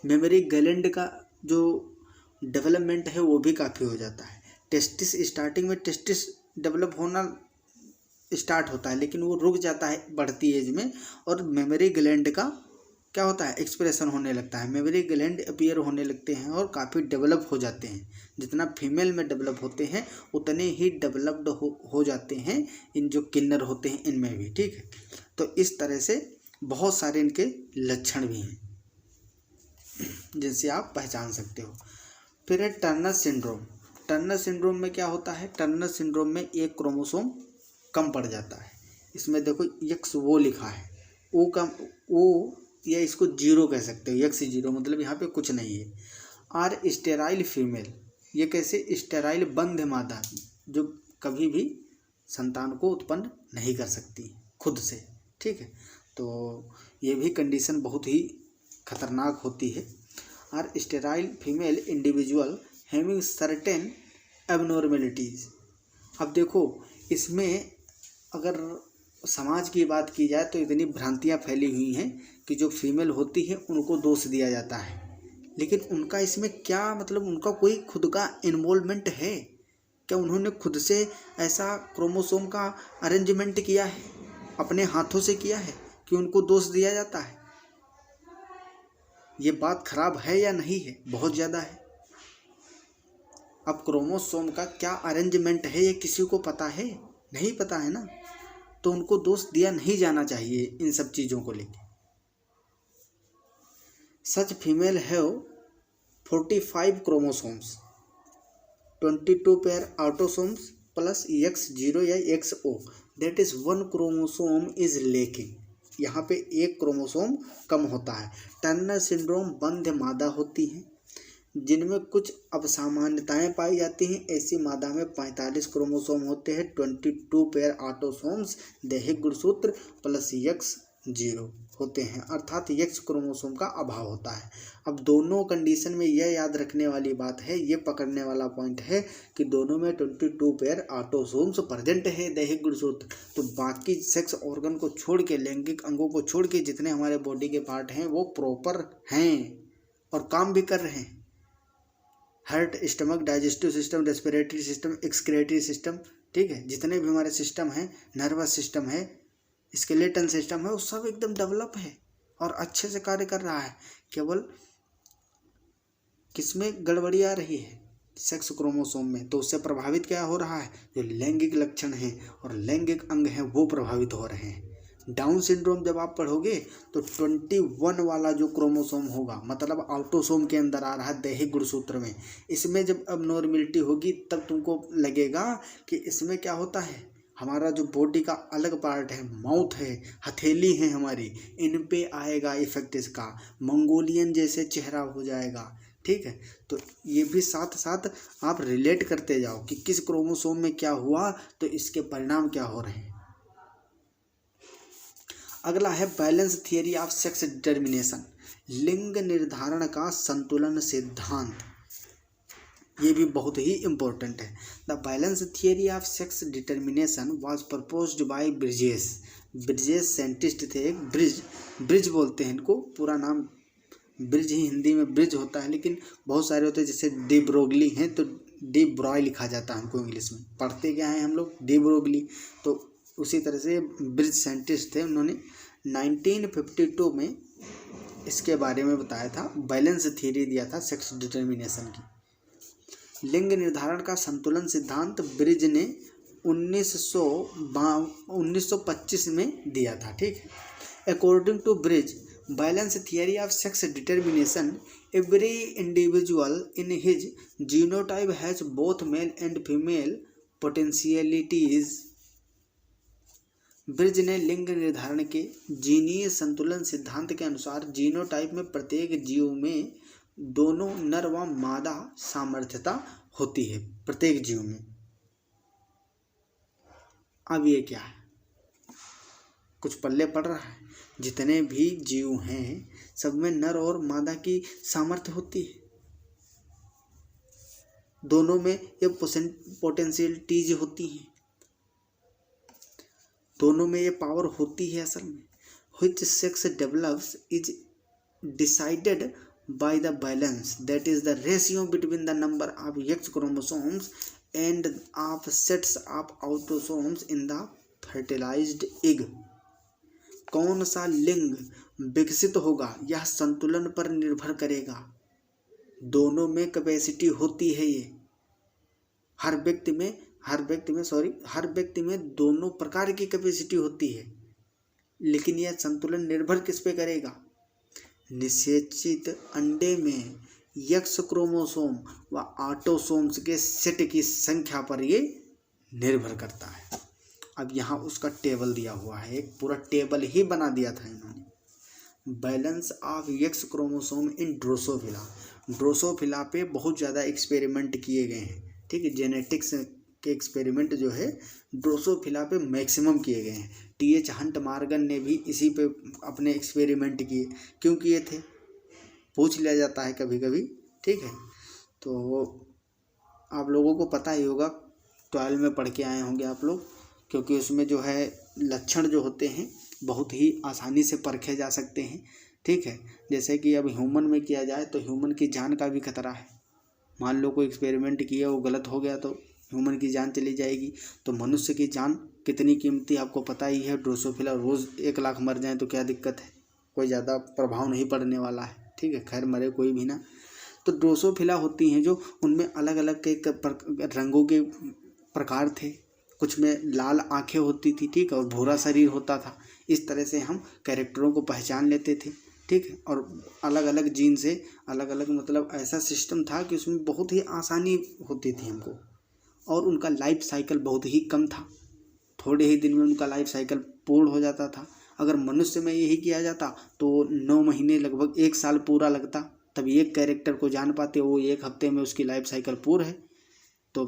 मेमोरी ग्लैंड का जो डेवलपमेंट है वो भी काफ़ी हो जाता है। टेस्टिस, स्टार्टिंग में टेस्टिस डेवलप होना स्टार्ट होता है, लेकिन वो रुक जाता है बढ़ती एज में, और मेमोरी ग्लैंड का क्या होता है, एक्सप्रेशन होने लगता है, मेमोरी ग्लैंड अपीयर होने लगते हैं और काफ़ी डेवलप हो जाते हैं। जितना फीमेल में डेवलप होते हैं उतने ही डेवलप्ड हो जाते हैं इन जो किन्नर होते हैं इनमें भी, ठीक है। तो इस तरह से बहुत सारे इनके लक्षण भी हैं जिनसे आप पहचान सकते हो। फिर है टर्नर सिंड्रोम। टर्नर सिंड्रोम में क्या होता है, टर्नर सिंड्रोम में एक क्रोमोसोम कम पड़ जाता है। इसमें देखो X वो लिखा है, O कम, O या इसको 0 कह सकते हो, X 0 मतलब यहाँ पे कुछ नहीं है। आर स्टेराइल फीमेल, ये कैसे, स्टेराइल बंध मादा, जो कभी भी संतान को उत्पन्न नहीं कर सकती खुद से, ठीक है। तो ये भी कंडीशन बहुत ही खतरनाक होती है। Are sterile female individual having certain abnormalities. अब देखो, इसमें अगर समाज की बात की जाए तो इतनी भ्रांतियाँ फैली हुई हैं कि जो फीमेल होती है उनको दोष दिया जाता है, लेकिन उनका इसमें क्या मतलब, उनका कोई खुद का इन्वॉल्वमेंट है क्या, उन्होंने खुद से ऐसा क्रोमोसोम का अरेंजमेंट किया है, अपने हाथों से किया है कि उनको दोष दिया जाता है। ये बात खराब है या नहीं है, बहुत ज़्यादा है। अब क्रोमोसोम का क्या अरेंजमेंट है ये किसी को पता है, नहीं पता है ना, तो उनको दोष दिया नहीं जाना चाहिए इन सब चीज़ों को लेकर। Such female have 45 chromosomes, 22 pair autosomes plus X0 या XO, that is 1 chromosome is lacking. यहाँ पे एक क्रोमोसोम कम होता है। टर्नर सिंड्रोम बंध मादा होती है, जिनमें कुछ असामान्यताएं पाई जाती हैं। ऐसी मादा में 45 क्रोमोसोम होते हैं, 22 पेयर ऑटोसोम्स दैहिक गुणसूत्र प्लस यक्स 0 होते हैं, अर्थात यक्स क्रोमोसोम का अभाव होता है। अब दोनों कंडीशन में यह याद रखने वाली बात है, ये पकड़ने वाला पॉइंट है कि दोनों में 22 पेयर ऑटोसोम्स प्रेजेंट है दैहिक गुणसूत्र। तो बाकी सेक्स ऑर्गन को छोड़ के, लैंगिक अंगों को छोड़ के जितने हमारे बॉडी के पार्ट हैं वो प्रॉपर हैं और काम भी कर रहे हैं। Heart, stomach, digestive system, respiratory system, excretory system, ठीक है, जितने भी हमारे सिस्टम हैं, नर्वस सिस्टम है, स्केलेटन सिस्टम है, वो सब एकदम डेवलप है और अच्छे से कार्य कर रहा है। केवल किसमें गड़बड़ी आ रही है? सेक्स क्रोमोसोम में। तो उससे प्रभावित क्या हो रहा है? जो लैंगिक लक्षण हैं और लैंगिक अंग हैं वो प्रभावित हो रहे हैं। डाउन सिंड्रोम जब आप पढ़ोगे तो 21 वाला जो क्रोमोसोम होगा, मतलब ऑटोसोम के अंदर आ रहा है दैहिक गुणसूत्र में, इसमें जब अबनॉर्मेलिटी होगी तब तुमको लगेगा कि इसमें क्या होता है, हमारा जो बॉडी का अलग पार्ट है, माउथ है, हथेली है हमारी, इन पे आएगा इफेक्ट इसका, मंगोलियन जैसे चेहरा हो जाएगा, ठीक है। तो ये भी साथ साथ आप रिलेट करते जाओ कि किस क्रोमोसोम में क्या हुआ तो इसके परिणाम क्या हो रहे हैं। अगला है balance theory of sex determination, लिंग निर्धारण का संतुलन सिद्धांत। ये भी बहुत ही इम्पोर्टेंट है। The balance theory of sex determination was proposed by bridges. Bridges scientist थे एक, ब्रिज बोलते हैं इनको, पूरा नाम ब्रिज ही हिंदी में ब्रिज होता है, लेकिन बहुत सारे होते हैं, जैसे डी ब्रोगली हैं तो डी ब्रॉय लिखा जाता है हमको इंग्लिश में, पढ़ते क्या है हम लोग, डी ब्रोगली। तो उसी तरह से ब्रिज साइंटिस्ट थे, उन्होंने 1952 में इसके बारे में बताया था, बैलेंस थियरी दिया था सेक्स डिटर्मिनेशन की। लिंग निर्धारण का संतुलन सिद्धांत ब्रिज ने 1925 में दिया था, ठीक है। According to Bridges balance theory of sex determination, every individual in his genotype has both male and female potentialities. Bridges ने लिंग निर्धारण के जीनीय संतुलन सिद्धांत के अनुसार जीनोटाइप में प्रत्येक जीव में दोनों नर व मादा सामर्थ्यता होती है, प्रत्येक जीव में। अब ये क्या है, कुछ पल्ले पड़ रहा है? जितने भी जीव हैं सब में नर और मादा की सामर्थ्य होती है, दोनों में ये पोटेंशियलिटीज होती हैं, दोनों में ये पावर होती है असल में। Which sex develops is decided by the balance, that is the ratio between the number of X chromosomes and of sets of autosomes in the fertilized egg। कौन सा लिंग विकसित होगा यह संतुलन पर निर्भर करेगा। दोनों में कैपेसिटी होती है, ये हर व्यक्ति में दोनों प्रकार की कैपेसिटी होती है, लेकिन यह संतुलन निर्भर किस पे करेगा? निषेचित अंडे में यक्स क्रोमोसोम व ऑटोसोम्स के सेट की संख्या पर ये निर्भर करता है। अब यहाँ उसका टेबल दिया हुआ है, एक पूरा टेबल ही बना दिया था इन्होंने। Balance of x chromosome in Drosophila. Drosophila पे बहुत ज़्यादा एक्सपेरिमेंट किए गए हैं, ठीक है। जेनेटिक्स के एक्सपेरिमेंट जो है ड्रोसोफिला पे मैक्सिमम किए गए हैं। टी.एच. हंट मॉर्गन ने भी इसी पे अपने एक्सपेरिमेंट किए। क्यों किए थे पूछ लिया जाता है कभी कभी, ठीक है। तो आप लोगों को पता ही होगा, 12 में पढ़ के आए होंगे आप लोग, क्योंकि उसमें जो है लक्षण जो होते हैं बहुत ही आसानी से परखे जा सकते हैं, ठीक है। जैसे कि अब ह्यूमन में किया जाए तो ह्यूमन की जान का भी खतरा है। मान लो कोई एक्सपेरिमेंट किया, वो गलत हो गया तो ह्यूमन की जान चली जाएगी। तो मनुष्य की जान कितनी कीमती आपको पता ही है। ड्रोसोफिला रोज़ 1 लाख मर जाए तो क्या दिक्कत है, कोई ज़्यादा प्रभाव नहीं पड़ने वाला है, ठीक है। खैर मरे कोई भी ना। तो ड्रोसोफिला होती हैं जो, उनमें अलग अलग के रंगों के प्रकार थे। कुछ में लाल आँखें होती थी, ठीक है, और भूरा शरीर होता था। इस तरह से हम कैरेक्टरों को पहचान लेते थे, ठीक है। और अलग अलग जीन से अलग अलग, मतलब ऐसा सिस्टम था कि उसमें बहुत ही आसानी होती थी हमको। और उनका लाइफ साइकिल बहुत ही कम था, थोड़े ही दिन में उनका लाइफ साइकिल पूर्ण हो जाता था। अगर मनुष्य में यही किया जाता तो 9 महीने लगभग 1 साल पूरा लगता, तब एक कैरेक्टर को जान पाते, वो 1 हफ्ते में उसकी लाइफ साइकिल पूर्ण है। तो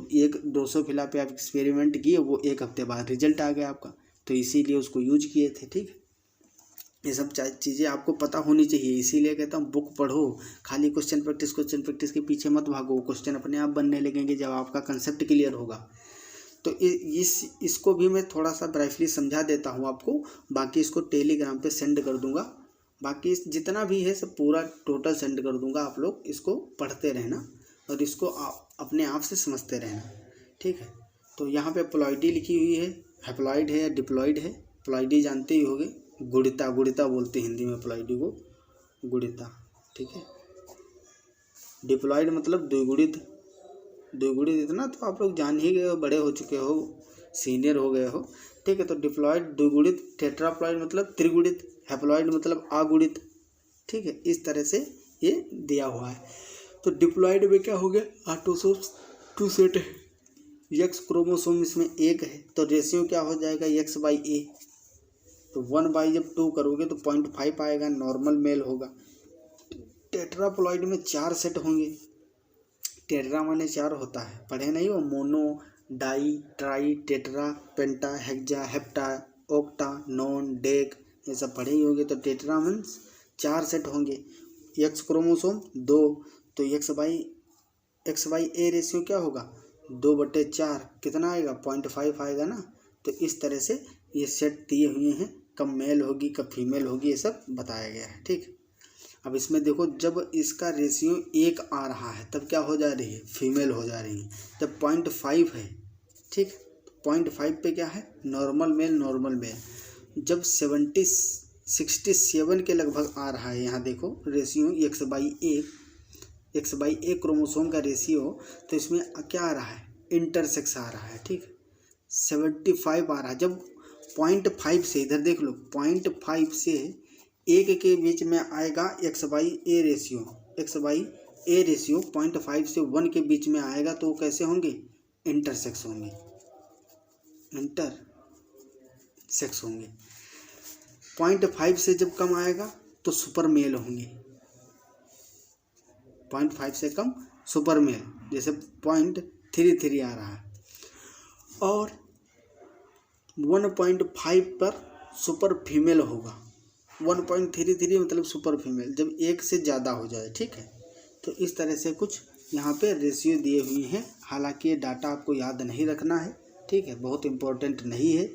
200 पे आप एक्सपेरिमेंट किए, वो 1 हफ्ते बाद रिजल्ट आ गया आपका, तो इसीलिए उसको यूज किए थे। ठीक है, ये सब चीज़ें आपको पता होनी चाहिए, इसीलिए कहता हूँ बुक पढ़ो, खाली क्वेश्चन प्रैक्टिस के पीछे मत भागो। क्वेश्चन अपने आप बनने लगेंगे जब आपका कंसेप्ट क्लियर होगा। तो इसको भी मैं थोड़ा सा ब्राइफली समझा देता हूँ आपको, बाकी इसको टेलीग्राम पे सेंड कर दूंगा। बाकी जितना भी है सब पूरा टोटल सेंड कर दूंगा, आप लोग इसको पढ़ते रहना और इसको अपने आप से समझते रहना। ठीक है, तो यहाँ पे प्लॉइडी लिखी हुई है, हैप्लॉइड है या डिप्लॉइड है। प्लॉइडी जानते ही होगे, गुणिता बोलते हैं हिंदी में प्लॉइडी को, गुणिता। ठीक है, डिप्लॉइड मतलब द्विगुणित इतना तो आप लोग जान ही गए हो, बड़े हो चुके हो, सीनियर हो गए हो। ठीक है, तो डिप्लॉइड द्विगुणित, टेट्राप्लॉइड मतलब त्रिगुणित, हैप्लॉइड मतलब अगुणित। ठीक है, इस तरह से ये दिया हुआ है। तो डिप्लॉइड में क्या हो गया, ऑटोसोम 2 सेट है, एक्स क्रोमोसोम इसमें 1 है, तो रेशियो क्या हो जाएगा x/a। तो 1/, जब 2 करोगे तो 0.5 आएगा, नॉर्मल मेल होगा। टेट्राप्लॉइड में 4 सेट होंगे, टेट्रा माने 4 होता है, पढ़े नहीं हो, mono, di, tri, tetra, penta, hexa, hepta, octa, nona, deca, ये सब पढ़े ही होंगे। तो टेट्रा मीन्स 4 सेट होंगे, एक्स क्रोमोसोम 2, तो x/a रेशियो क्या होगा 2/4, कितना आएगा 0.5 आएगा ना। तो इस तरह से ये सेट दिए हुए हैं, कब मेल होगी कब फीमेल होगी, ये सब बताया गया है। ठीक, अब इसमें देखो, जब इसका रेशियो 1 आ रहा है तब क्या हो जा रही है, फीमेल हो जा रही है। जब 0.5 है, ठीक, 0.5 पे क्या है, नॉर्मल मेल। जब 67 के लगभग आ रहा है, यहाँ देखो रेशियो x/a क्रोमोसोम का रेशियो, तो इसमें क्या आ रहा है, इंटरसेक्स आ रहा है। ठीक, 75 आ रहा है। जब 0.5 से, इधर देख लो, 0.5 से 1 के बीच में आएगा x/a रेशियो 0.5 से 1 के बीच में आएगा, तो वो कैसे होंगे, इंटरसेक्स होंगे। 0.5 से जब कम आएगा तो सुपर मेल होंगे, 0.5 से कम सुपर मेल, जैसे 0.33 आ रहा है। और 1.5 पर सुपर फीमेल होगा, 1.33 मतलब सुपर फीमेल, जब 1 से ज़्यादा हो जाए। ठीक है, तो इस तरह से कुछ यहाँ पे रेशियो दिए हुए हैं। हालांकि ये डाटा आपको याद नहीं रखना है, ठीक है, बहुत इम्पोर्टेंट नहीं है,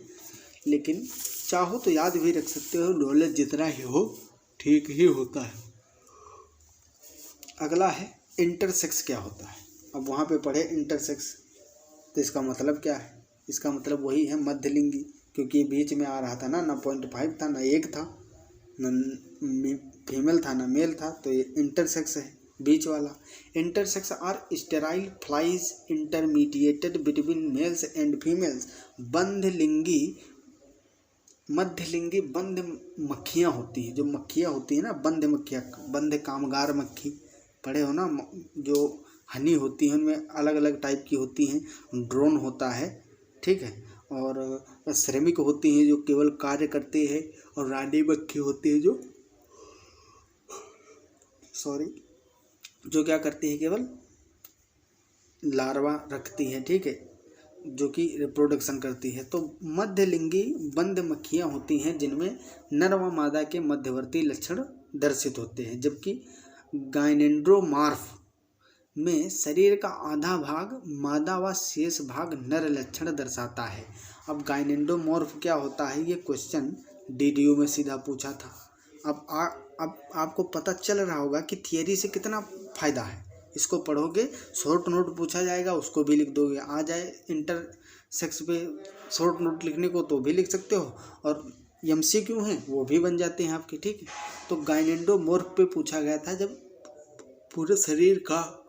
लेकिन चाहो तो याद भी रख सकते हो, नॉलेज जितना ही हो ठीक ही होता है। अगला है इंटरसेक्स क्या होता है। अब वहाँ पे पढ़े इंटरसेक्स, तो इसका मतलब क्या है, इसका मतलब वही है मध्यलिंगी, क्योंकि बीच में आ रहा था ना 0.5 था ना 1 था, न फीमेल था ना मेल था, तो ये इंटरसेक्स है, बीच वाला। Intersex are sterile flies intermediated between males and females. मध्यलिंगी बंद मक्खियाँ होती हैं, जो मक्खियाँ होती हैं ना, बंद कामगार मक्खी, पढ़े हो ना, जो हनी होती हैं उनमें अलग अलग टाइप की होती हैं, ड्रोन होता है, ठीक है, और श्रमिक होती हैं जो केवल कार्य करते हैं, और रानी मक्खी होती है जो क्या करती है, केवल लार्वा रखती है, ठीक है, जो कि रिप्रोडक्शन करती है। तो मध्यलिंगी बंद मक्खियाँ होती हैं जिनमें नर व मादा के मध्यवर्ती लक्षण दर्शित होते हैं, जबकि गाइनेंड्रोमॉर्फ में शरीर का आधा भाग मादा व शेष भाग नर लक्षण दर्शाता है। अब गाइनेंड्रोमॉर्फ क्या होता है, ये क्वेश्चन DDU में सीधा पूछा था। अब आपको पता चल रहा होगा कि थियरी से कितना फ़ायदा है। इसको पढ़ोगे, शॉर्ट नोट पूछा जाएगा उसको भी लिख दोगे, आ जाए इंटरसेक्स पे शॉर्ट नोट लिखने को तो भी लिख सकते हो, और MCQ हैं वो भी बन जाते हैं आपके, ठीक है। तो गाइनेंड्रोमॉर्फ पे पूछा गया था, जब पूरे शरीर का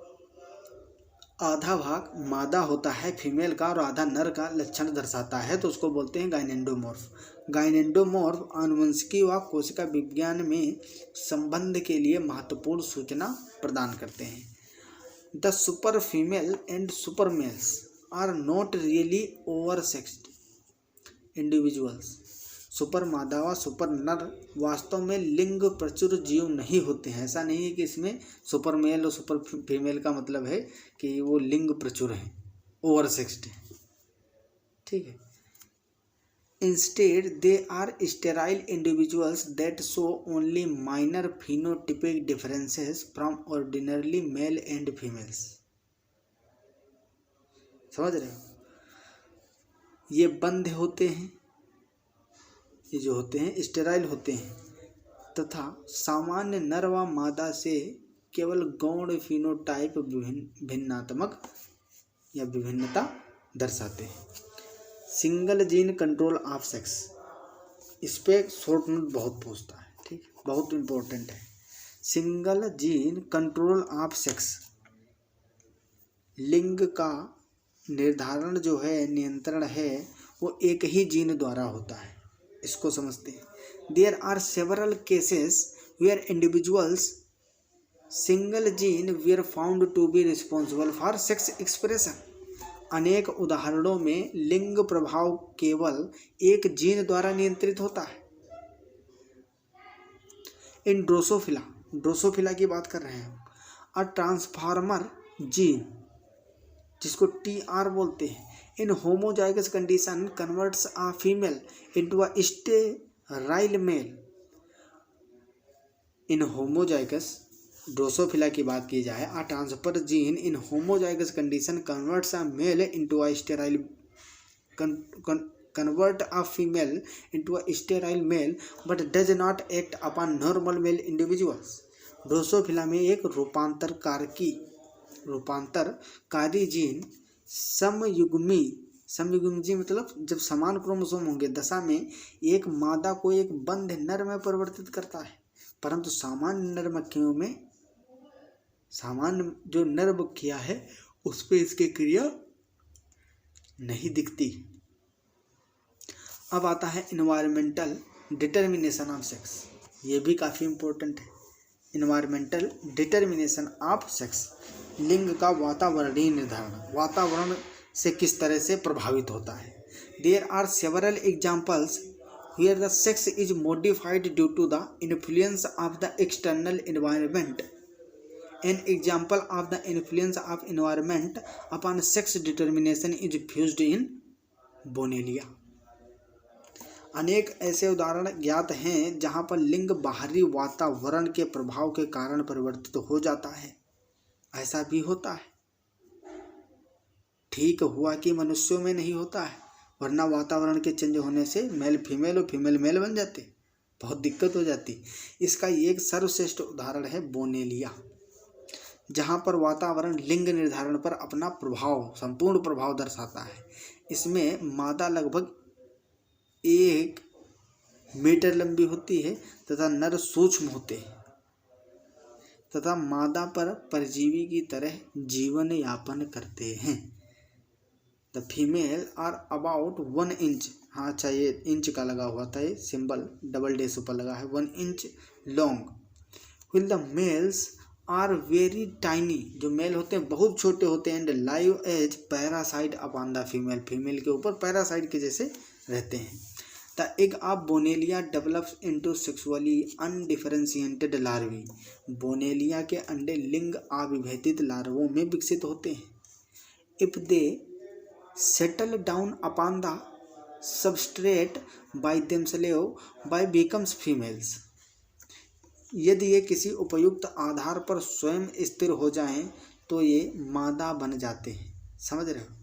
आधा भाग मादा होता है फीमेल का और आधा नर का लक्षण दर्शाता है, तो उसको बोलते हैं गाइनेंड्रोमॉर्फ। गाइनेंड्रोमॉर्फ आनुवंशिकी व कोशिका विज्ञान में संबंध के लिए महत्वपूर्ण सूचना प्रदान करते हैं। The super female and super males are not really oversexed individuals. Super मादा व सुपर नर वास्तव में लिंग प्रचुर जीव नहीं होते हैं। ऐसा नहीं है कि इसमें सुपर मेल और सुपर फीमेल का मतलब है कि वो लिंग प्रचुर हैं, ओवर सेक्स्ड हैं, ठीक है। Instead, they are sterile individuals that show only minor phenotypic differences from ordinarily male and females. समझ रहे हो? ये बंध होते हैं, ये जो होते हैं स्टेराइल होते हैं तथा सामान्य नर व मादा से केवल गौण फिनोटाइप भिन्नात्मक या विभिन्नता दर्शाते हैं। Single gene control of sex, इस पे शॉर्ट नोट बहुत पूछता है, ठीक है, बहुत इम्पोर्टेंट है। Single gene control of sex, लिंग का निर्धारण जो है, नियंत्रण है, वो एक ही जीन द्वारा होता है, इसको समझते हैं। There are several cases where individuals single gene were found to be responsible for sex expression. अनेक उदाहरणों में लिंग प्रभाव केवल एक जीन द्वारा नियंत्रित होता है। इन ड्रोसोफिला की बात कर रहे हैं। अ ट्रांसफार्मर जीन, जिसको TR बोलते हैं, in homozygous condition converts a female into a sterile male. In homozygous Drosophila की बात की जाए, a transfer gene in homozygous condition converts a male into a sterile convert a female into a sterile male but does not act upon normal male individuals. Drosophila में एक रूपांतरकारी gene समयुग्मी जी मतलब जब समान chromosome होंगे दशा में एक मादा को एक बंध नर में परिवर्तित करता है, परंतु सामान्य जो नर मक्खियाँ है उस पर इसकी क्रिया नहीं दिखती। अब आता है इन्वायरमेंटल डिटर्मिनेशन ऑफ सेक्स, ये भी काफ़ी इम्पोर्टेंट है। इन्वायरमेंटल डिटर्मिनेशन ऑफ सेक्स, लिंग का वातावरणीय निर्धारण, वातावरण से किस तरह से प्रभावित होता है। There are several examples where the sex is modified due to the influence of the external environment. An example of the influence of environment upon sex determination is fused in बोनेलिया। अनेक ऐसे उदाहरण ज्ञात हैं जहाँ पर लिंग बाहरी वातावरण के प्रभाव के कारण परिवर्तित हो जाता है। ऐसा भी होता है, ठीक हुआ कि मनुष्यों में नहीं होता है, वरना वातावरण के चेंज होने से मेल फीमेल और फीमेल मेल बन जाते, बहुत दिक्कत हो जाती। इसका एक सर्वश्रेष्ठ उदाहरण है बोनेलिया, जहाँ पर वातावरण लिंग निर्धारण पर अपना संपूर्ण प्रभाव दर्शाता है। इसमें मादा लगभग 1 मीटर लंबी होती है तथा नर सूक्ष्म होते हैं तथा मादा पर परजीवी की तरह जीवन यापन करते हैं। The female are about 1 inch, हाँ अच्छा ये इंच का लगा हुआ था, ये सिंबल डबल डेश ऊपर लगा है, 1 inch long. Will the males are very tiny, जो मेल होते हैं बहुत छोटे होते हैं। And live as parasite upon the female, female के ऊपर पैरासाइट के जैसे रहते हैं। The egg of Bonellia develops into sexually undifferentiated larvae, Bonellia के अंडे लिंग अविभेदित लार्वों में विकसित होते हैं। If they settle down upon the substrate by themselves by becomes females, यदि ये किसी उपयुक्त आधार पर स्वयं स्थिर हो जाएं तो ये मादा बन जाते हैं। समझ रहे हो?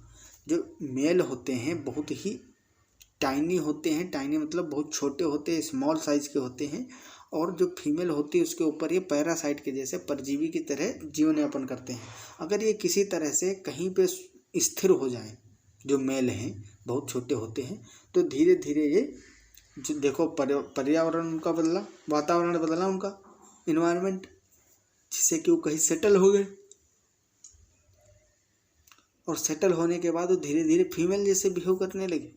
जो मेल होते हैं बहुत ही टाइनी होते हैं, टाइनी मतलब बहुत छोटे होते हैं, स्मॉल साइज के होते हैं, और जो फीमेल होती है उसके ऊपर ये पैरासाइट के जैसे परजीवी की तरह जीवन यापन करते हैं। अगर ये किसी तरह से कहीं पे स्थिर हो जाएं, जो मेल हैं बहुत छोटे होते हैं, तो धीरे धीरे ये जो देखो पर्यावरण उनका बदला, वातावरण बदला उनका, इन्वायरमेंट, जिससे कि वो कहीं सेटल हो गए, और सेटल होने के बाद वो धीरे धीरे फीमेल जैसे बिहेव करने लगे।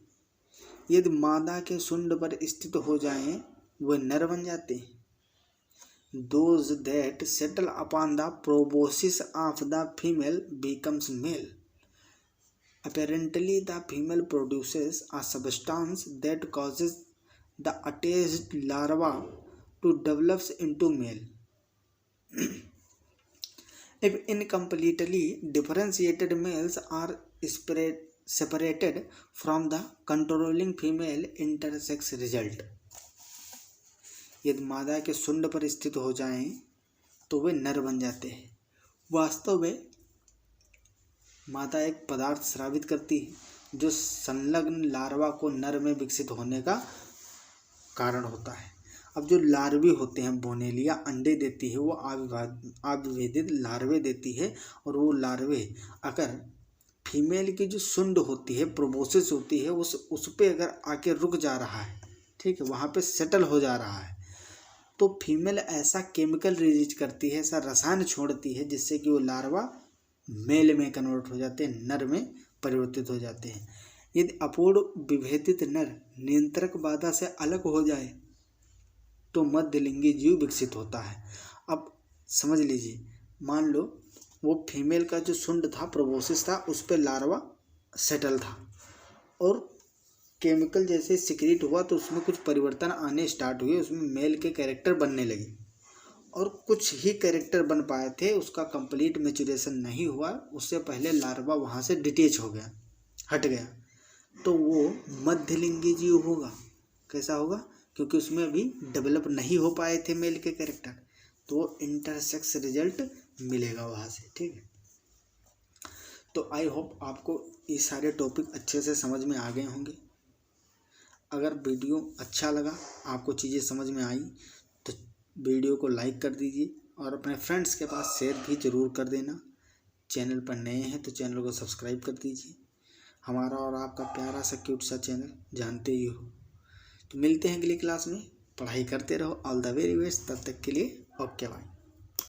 यदि मादा के शुंड पर स्थित हो जाएं वे नर बन जाते हैं। Those that settle upon the proboscis of the female becomes male. Apparently, the female produces a substance that causes the attached larva to develops into male. If incompletely differentiated males are separated from the controlling female, intersex result। यदि मादा के शुंड पर स्थित हो जाएं तो वे नर बन जाते हैं। वास्तव में मादा एक पदार्थ स्रावित करती है जो संलग्न लार्वा को नर में विकसित होने का कारण होता है। अब जो लार्वे होते हैं, बोनेलिया अंडे देती है, वो अविभेदित लार्वे देती है, और वो लार्वे अगर फीमेल की जो शुंड होती है, प्रोबोसिस होती है, उस पे अगर आके रुक जा रहा है, ठीक है, वहाँ पे सेटल हो जा रहा है, तो फीमेल ऐसा केमिकल रिलीज करती है, ऐसा रसायन छोड़ती है जिससे कि वो लार्वा मेल में कन्वर्ट हो जाते हैं, नर में परिवर्तित हो जाते हैं। यदि अपूर्ण विभेदित नर नियंत्रक बाधा से अलग हो जाए तो मध्यलिंगी जीव विकसित होता है। अब समझ लीजिए, मान लो वो फीमेल का जो शुंड था, प्रोबोसिस था, उस पर लार्वा सेटल था, और केमिकल जैसे सिक्रीट हुआ तो उसमें कुछ परिवर्तन आने स्टार्ट हुए, उसमें मेल के कैरेक्टर बनने लगे, और कुछ ही कैरेक्टर बन पाए थे, उसका कंप्लीट मैच्योरेशन नहीं हुआ, उससे पहले लार्वा वहाँ से डिटेच हो गया, हट गया, तो वो मध्यलिंगी जीव होगा। कैसा होगा? क्योंकि उसमें अभी डेवलप नहीं हो पाए थे मेल के कैरेक्टर, तो वो इंटरसेक्स रिजल्ट मिलेगा वहाँ से, ठीक है। तो आई होप आपको ये सारे टॉपिक अच्छे से समझ में आ गए होंगे। अगर वीडियो अच्छा लगा, आपको चीज़ें समझ में आई, तो वीडियो को लाइक कर दीजिए और अपने फ्रेंड्स के पास शेयर भी ज़रूर कर देना। चैनल पर नए हैं तो चैनल को सब्सक्राइब कर दीजिए। हमारा और आपका प्यारा सा क्यूट सा चैनल जानते ही हो। तो मिलते हैं अगली क्लास में, पढ़ाई करते रहो। ऑल द वेरी बेस्ट, तब तक के लिए ओके बाय।